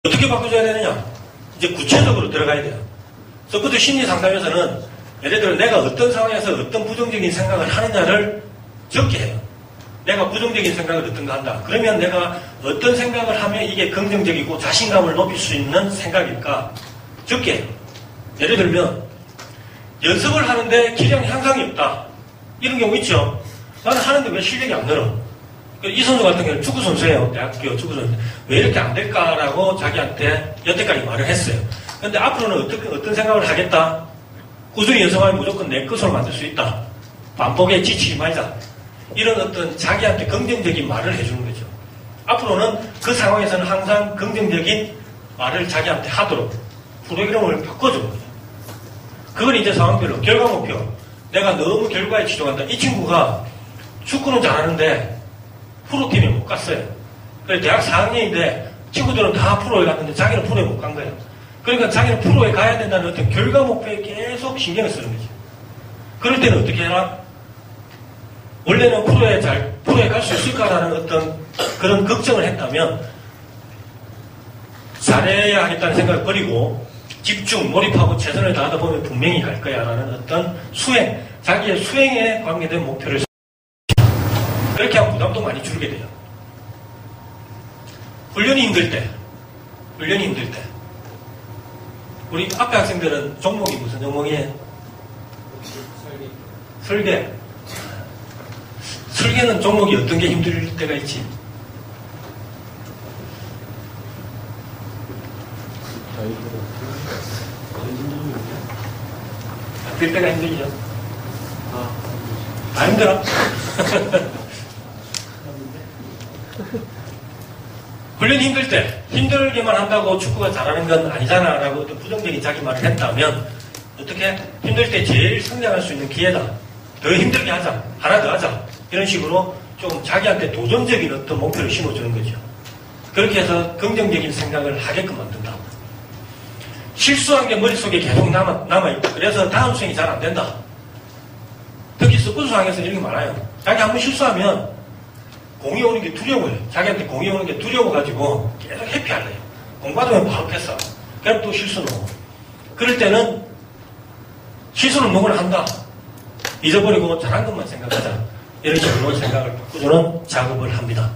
어떻게 바꿔줘야 되느냐? 이제 구체적으로 들어가야 돼요. 서포트 심리 상담에서는 예를 들어 내가 어떤 상황에서 어떤 부정적인 생각을 하느냐를 적게 해요. 내가 부정적인 생각을 어떤 거 한다. 그러면 내가 어떤 생각을 하면 이게 긍정적이고 자신감을 높일 수 있는 생각일까? 적게 해요. 예를 들면 연습을 하는데 기량 향상이 없다. 이런 경우 있죠. 나는 하는데 왜 실력이 안 늘어? 이 선수 같은 경우는 축구선수예요. 대학교 축구선수. 왜 이렇게 안 될까라고 자기한테 여태까지 말을 했어요. 근데 앞으로는 어떤 생각을 하겠다? 꾸준히 연습하면 무조건 내 것으로 만들 수 있다. 반복에 지치지 말자. 이런 어떤 자기한테 긍정적인 말을 해주는 거죠. 앞으로는 그 상황에서는 항상 긍정적인 말을 자기한테 하도록 프로그램을 바꿔주는 거죠. 그건 이제 상황별로 결과 목표. 내가 너무 결과에 치중한다. 이 친구가 축구는 잘하는데 프로팀에 못 갔어요. 그래서 대학 4학년인데 친구들은 다 프로에 갔는데 자기는 프로에 못 간 거예요. 그러니까 자기는 프로에 가야 된다는 어떤 결과 목표에 계속 신경을 쓰는 거죠. 그럴 때는 어떻게 해라? 원래는 프로에 갈 수 있을까라는 어떤 그런 걱정을 했다면 잘해야 하겠다는 생각을 버리고 집중, 몰입하고 최선을 다하다 보면 분명히 갈 거야 라는 어떤 수행, 자기의 수행에 관계된 목표를 그렇게 하면 부담도 많이 줄게 돼요. 훈련이 힘들 때 우리 앞에 학생들은 종목이 무슨 종목이에요? 설계. 설계는 종목이 어떤 게 힘들 때가 있지? 뜰 때가 힘들죠? 안 힘들어? 훈련이 힘들 때, 힘들게만 한다고 축구가 잘하는 건 아니잖아 라고 어떤 부정적인 자기 말을 했다면 어떻게 힘들 때 제일 성장할 수 있는 기회다. 더 힘들게 하자. 하나 더 하자. 이런 식으로 좀 자기한테 도전적인 어떤 목표를 심어주는 거죠. 그렇게 해서 긍정적인 생각을 하게끔 만든다. 실수한 게 머릿속에 계속 남아있다. 그래서 다음 수행이 잘 안 된다. 특히 스포츠 상황에서 이런 게 많아요. 자기 한번 실수하면 공이 오는 게 두려워요. 자기한테 공이 오는 게 두려워가지고 계속 회피하래요. 공 받으면 바로 패스. 그럼 또 실수는 오고. 그럴 때는 실수는 누구나 한다. 잊어버리고 잘한 것만 생각하자. 이런 식으로 생각을 바꿔주는 작업을 합니다.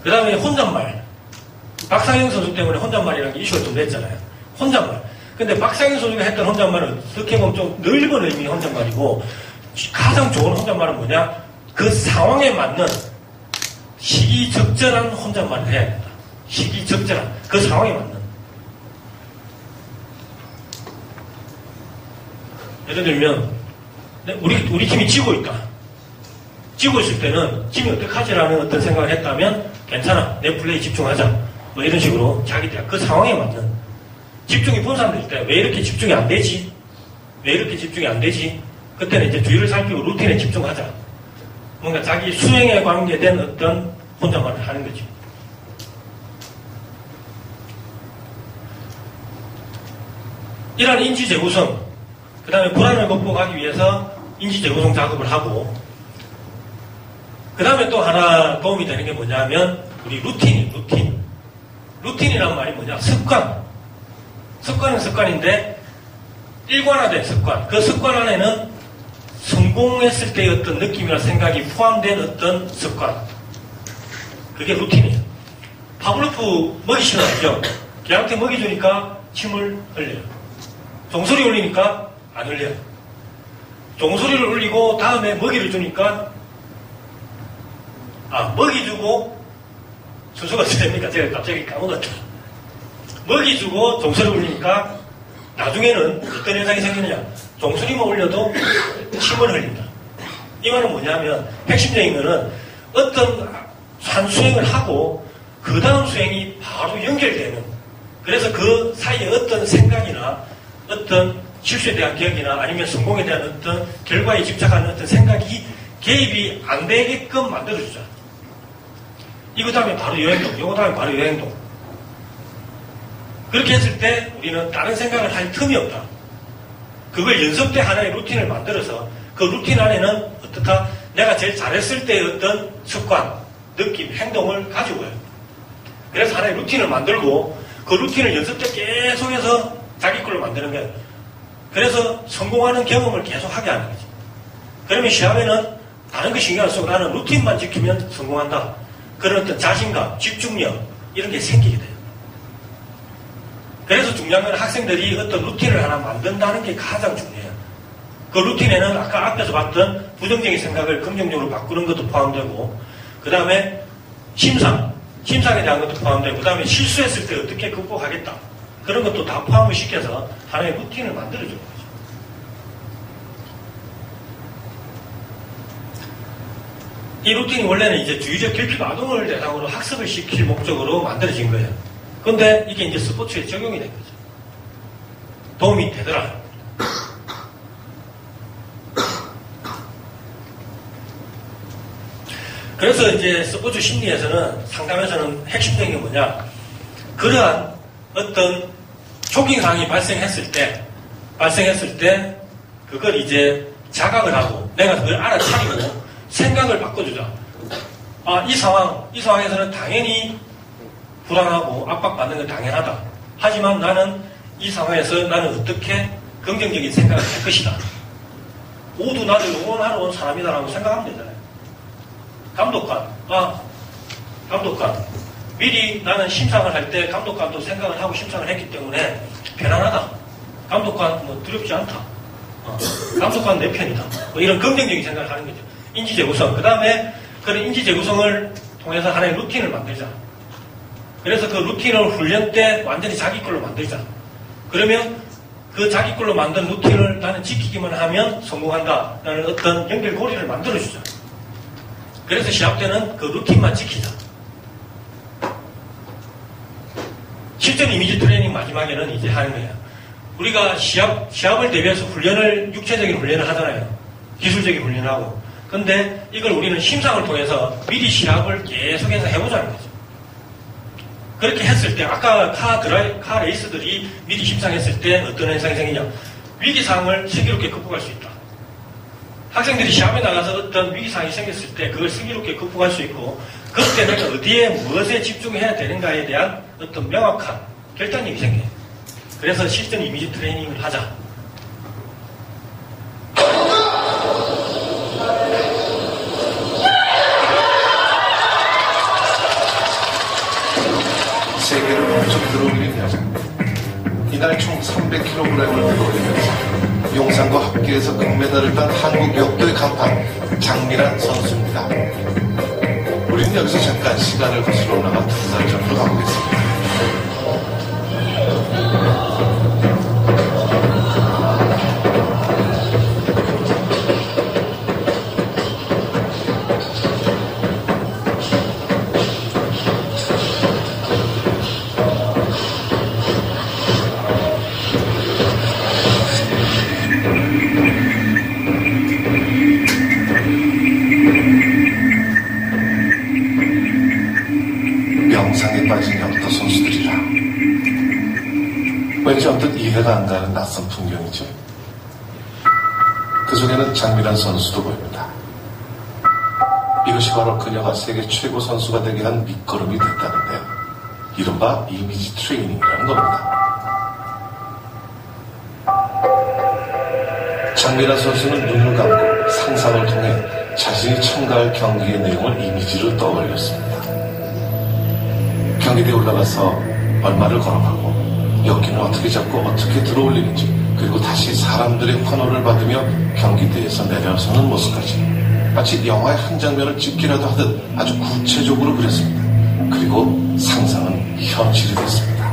그 다음에 혼잣말. 박상영 선수 때문에 혼잣말이라는 게 이슈가 좀 됐잖아요. 혼잣말. 근데 박상영 선수가 했던 혼잣말은 어떻게 보면 좀 넓은 의미의 혼잣말이고 가장 좋은 혼잣말은 뭐냐? 그 상황에 맞는 시기적절한 혼잣말을 해야 된다. 시기적절한. 그 상황에 맞는. 예를 들면 우리 팀이 지고 있다. 지고 있을 때는 팀이 어떡하지라는 어떤 생각을 했다면 괜찮아. 내 플레이 집중하자. 뭐 이런 식으로 자기들 그 상황에 맞는 집중이 분산될 때 왜 이렇게 집중이 안 되지? 왜 이렇게 집중이 안 되지? 그때는 이제 주의를 살피고 루틴에 집중하자. 뭔가 자기 수행에 관계된 어떤 혼잣말을 하는 거죠. 이러한 인지 재구성, 그 다음에 불안을 극복하기 위해서 인지 재구성 작업을 하고, 그 다음에 또 하나 도움이 되는 게 뭐냐면 우리 루틴. 루틴이란 말이 뭐냐? 습관. 습관은 습관인데 일관화된 습관. 그 습관 안에는 성공했을 때의 어떤 느낌이나 생각이 포함된 어떤 습관. 그게 루틴이에요. 파블로프 먹이 싫어하죠? 걔한테 먹이 주니까 침을 흘려요. 종소리 울리니까 안 흘려요. 종소리를 울리고 다음에 먹이를 주니까 먹이 주고 순서가 어떻게 됩니까? 제가 갑자기 까먹었다. 먹이 주고 종소리 울리니까 나중에는 어떤 현상이 생기느냐? 종소리만 울려도 침을 흘린다. 이 말은 뭐냐면 핵심적인 거는 어떤 한 수행을 하고 그 다음 수행이 바로 연결되는, 그래서 그 사이에 어떤 생각이나 어떤 실수에 대한 기억이나 아니면 성공에 대한 어떤 결과에 집착하는 어떤 생각이 개입이 안 되게끔 만들어주자. 이거 다음에 바로 여행동, 이거 다음에 바로 여행동. 그렇게 했을 때 우리는 다른 생각을 할 틈이 없다. 그걸 연습 때 하나의 루틴을 만들어서 그 루틴 안에는 어떻다? 내가 제일 잘했을 때의 어떤 습관, 느낌, 행동을 가지고 와요. 그래서 하나의 루틴을 만들고 그 루틴을 연습 때 계속해서 자기 걸로 만드는 거예요. 그래서 성공하는 경험을 계속 하게 하는 거죠. 그러면 시합에는 다른 거 신경 안 쓰고 나는 루틴만 지키면 성공한다. 그런 어떤 자신감, 집중력 이런 게 생기게 돼요. 그래서 중요한 건 학생들이 어떤 루틴을 하나 만든다는 게 가장 중요해요. 그 루틴에는 아까 앞에서 봤던 부정적인 생각을 긍정적으로 바꾸는 것도 포함되고 그 다음에 심상에 대한 것도 포함되고 그 다음에 실수했을 때 어떻게 극복하겠다. 그런 것도 다 포함을 시켜서 하나의 루틴을 만들어주는 거죠. 이 루틴이 원래는 이제 주의적 결핍 아동을 대상으로 학습을 시킬 목적으로 만들어진 거예요. 근데 이게 이제 스포츠에 적용이 된 거죠. 도움이 되더라. 그래서 이제 스포츠 심리에서는 상담에서는 핵심적인 게 뭐냐. 그러한 어떤 초기 상황이 발생했을 때 그걸 이제 자각을 하고 내가 그걸 알아차리고 생각을 바꿔주자. 아, 이 상황에서는 당연히 불안하고 압박받는 건 당연하다. 하지만 나는 이 상황에서 나는 어떻게 긍정적인 생각을 할 것이다. 모두 나를 응원하러 온 사람이다라고 생각하면 되잖아요. 감독관. 미리 나는 심상을 할 때 감독관도 생각을 하고 심상을 했기 때문에 편안하다. 감독관 두렵지 않다. 감독관 내 편이다. 이런 긍정적인 생각을 하는 거죠. 인지재구성. 그 다음에 그런 인지재구성을 통해서 하나의 루틴을 만들자. 그래서 그 루틴을 훈련 때 완전히 자기 걸로 만들자. 그러면 그 자기 걸로 만든 루틴을 나는 지키기만 하면 성공한다. 라는 어떤 연결고리를 만들어주자. 그래서 시합 때는 그 루틴만 지키자. 실전 이미지 트레이닝 마지막에는 이제 하는 거예요. 우리가 시합을 대비해서 육체적인 훈련을 하잖아요. 기술적인 훈련을 하고. 근데 이걸 우리는 심상을 통해서 미리 시합을 계속해서 해보자는 거죠. 그렇게 했을 때, 아까 카 레이스들이 미리 심상했을 때 어떤 현상이 생기냐. 위기상을 슬기롭게 극복할 수 있다. 학생들이 시합에 나가서 어떤 위기상이 생겼을 때 그걸 슬기롭게 극복할 수 있고, 그때 내가 어디에 무엇에 집중해야 되는가에 대한 어떤 명확한 결단력이 생겨요. 그래서 실전 이미지 트레이닝을 하자. 세계를 훌쩍 들어올린 여자. 이날 총 300kg을 들어올리면서 용산과 합계에서 금메달을 딴 한국 역도의 간판 장미란 선수입니다. 우리는 여기서 잠깐 시간을 거슬러 올라가 2달 전으로 가보겠습니다. 명상에 빠진 역도 선수들이라 왠지 언뜻 이해가 안 가는 낯선 풍경이죠. 그 속에는 장미란 선수도 보입니다. 이것이 바로 그녀가 세계 최고 선수가 되게 한 밑거름이 됐다는데 이른바 이미지 트레이닝이라는 겁니다. 장미란 선수는 눈을 감고 상상을 통해 자신이 참가할 경기의 내용을 이미지로 떠올렸습니다. 경기대에 올라가서 얼마를 걸어가고 여기는 어떻게 잡고 어떻게 들어올리는지 그리고 다시 사람들의 환호를 받으며 경기대에서 내려서는 모습까지 마치 영화의 한 장면을 찍기라도 하듯 아주 구체적으로 그렸습니다. 그리고 상상은 현실이 됐습니다.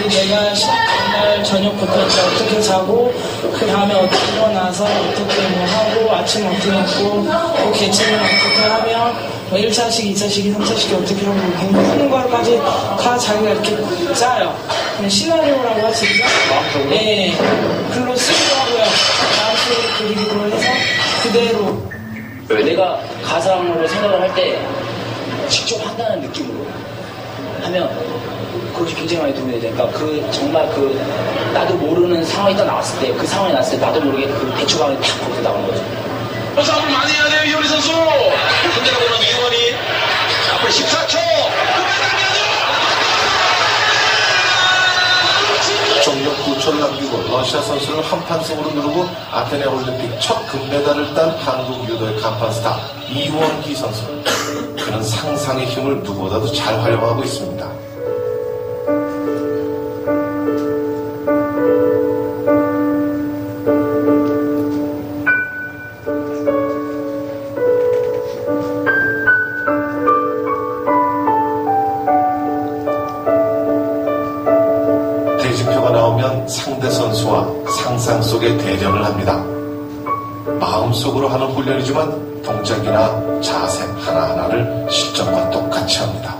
내가 그날 저녁부터 어떻게 자고 그 다음에 어떻게 일어나서 어떻게 뭐 하고 아침 어떻게 먹고 또 개체는 어떻게 하면 뭐 1차식, 2차식, 3차식이 어떻게 하고 이렇게 하는 거까지 다 자기가 이렇게 짜요. 그냥 시나리오라고 하지 그죠? 네, 글로 쓰기도 하고요. 마음속으로 그리기도 해서 그대로 내가 가상으로 생각을 할 때 직접 한다는 느낌으로 하면 그것이 굉장히 많이 도움이 되죠. 그러니까 정말 나도 모르는 상황이 딱 나왔을 때 그 상황이 나왔을 때 나도 모르게 그 대처 방안이 탁 거기서 나오는 거죠. 싸움을 많이 해야 돼요, 이효리 선수. 현재가 보는 이원이 앞으로 14초. 종력 9초를 남기고 러시아 선수를 한판승으로 누르고 아테네 올림픽 첫 금메달을 딴 한국 유도의 간판 스타 이원기 선수. 그는 상상의 힘을 누구보다도 잘 활용하고 있습니다. 대진표가 나오면 상대 선수와 상상 속의 대전을 합니다. 마음속으로 하는 훈련이지만 동작이나 자세 하나하나를 실전과 똑같이 합니다.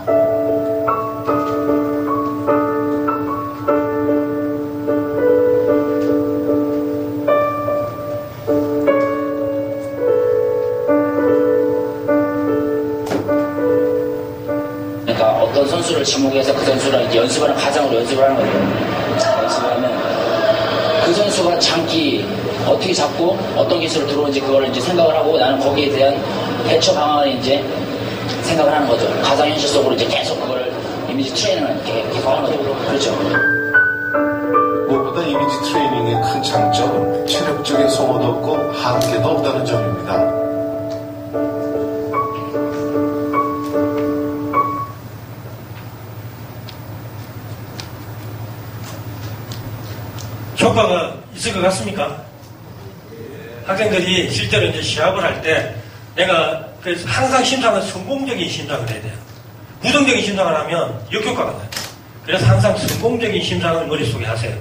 그러니까 어떤 선수를 지목해서 그 선수랑 이제 연습하는 과정으로 연습을 하는 거죠. 연습하면 그 선수가 장기 어떻게 잡고 어떤 기술을 들어오는지 그걸 이제 생각을 하고 나는 거기에 대한 대처 방안을 이제 생각을 하는 거죠. 가상 현실 속으로 이제 계속 그거를 이미지 트레이닝을 이렇게 계속 하는 거죠. 그렇죠. 무엇보다 이미지 트레이닝의 큰 장점은 체력적인 소모도 없고 한계도 없다는 점입니다. 효과가 있을 것 같습니까? 학생들이 실제로 이제 시합을 할 때 내가 그래서 항상 심상은 성공적인 심상을 해야 돼요. 부정적인 심상을 하면 역효과가 나요. 그래서 항상 성공적인 심상을 머릿속에 하세요.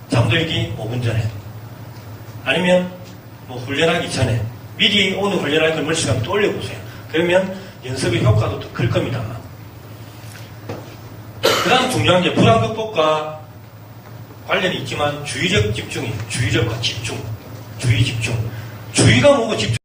잠들기 5분 전에 아니면 뭐 훈련하기 전에 미리 오늘 훈련할 걸 머릿속에 한번 떠올려보세요. 그러면 연습의 효과도 더 클 겁니다. 그 다음 중요한 게 불안 극복과 관련이 있지만 주의적 집중이에요. 주의적과 집중. 주의 집중. 주의가 뭐고 집중.